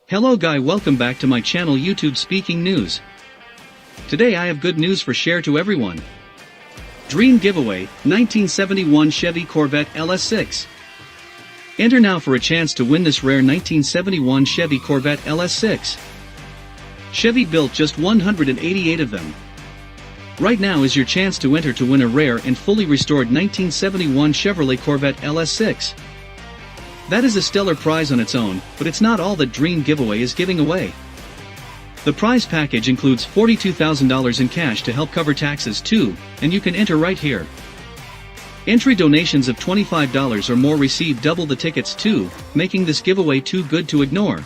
Hello guy, welcome back to my channel YouTube Speaking News. Today I have good news for share to everyone. Dream giveaway, 1971 Chevy Corvette LS6. Enter now for a chance to win this rare 1971 Chevy Corvette LS6. Chevy built just 188 of them. Right now is your chance to enter to win a rare and fully restored 1971 Chevrolet Corvette LS6. That is a stellar prize on its own, but it's not all that Dream Giveaway is giving away. The prize package includes $42,000 in cash to help cover taxes too, and you can enter right here. Entry donations of $25 or more receive double the tickets too, making this giveaway too good to ignore.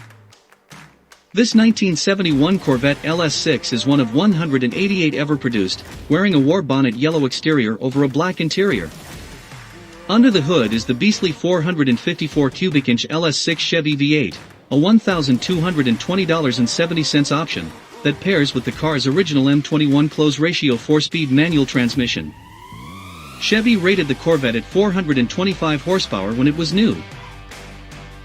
This 1971 Corvette LS6 is one of 188 ever produced, wearing a War Bonnet Yellow exterior over a black interior. Under the hood is the beastly 454 cubic inch LS6 Chevy V8, a $1,220.70 option, that pairs with the car's original M21 close ratio 4-speed manual transmission. Chevy rated the Corvette at 425 horsepower when it was new.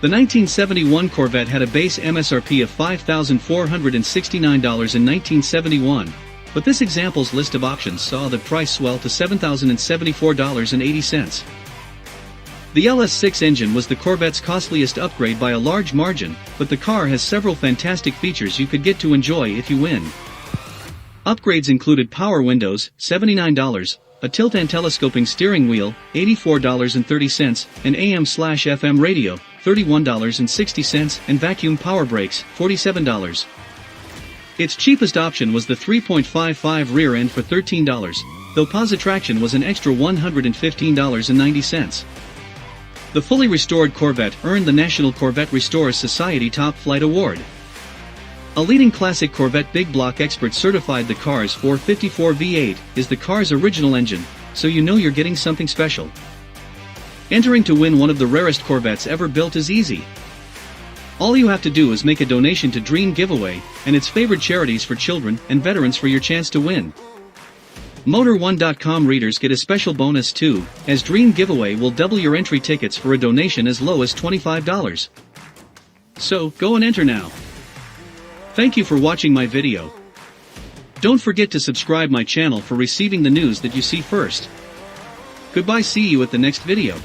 The 1971 Corvette had a base MSRP of $5,469 in 1971, but this example's list of options saw the price swell to $7,074.80. The LS6 engine was the Corvette's costliest upgrade by a large margin, but the car has several fantastic features you could get to enjoy if you win. Upgrades included power windows, $79, a tilt and telescoping steering wheel, $84.30, an AM/FM radio, $31.60, and vacuum power brakes, $47. Its cheapest option was the 3.55 rear end for $13, though Positraction was an extra $115.90. The fully restored Corvette earned the National Corvette Restorers Society Top Flight Award. A leading classic Corvette big block expert certified the car's 454 V8 is the car's original engine, so you know you're getting something special. Entering to win one of the rarest Corvettes ever built is easy. All you have to do is make a donation to Dream Giveaway and its favored charities for children and veterans for your chance to win. Motor1.com readers get a special bonus too, as Dream Giveaway will double your entry tickets for a donation as low as $25. So, go and enter now. Thank you for watching my video. Don't forget to subscribe my channel for receiving the news that you see first. Goodbye, see you at the next video.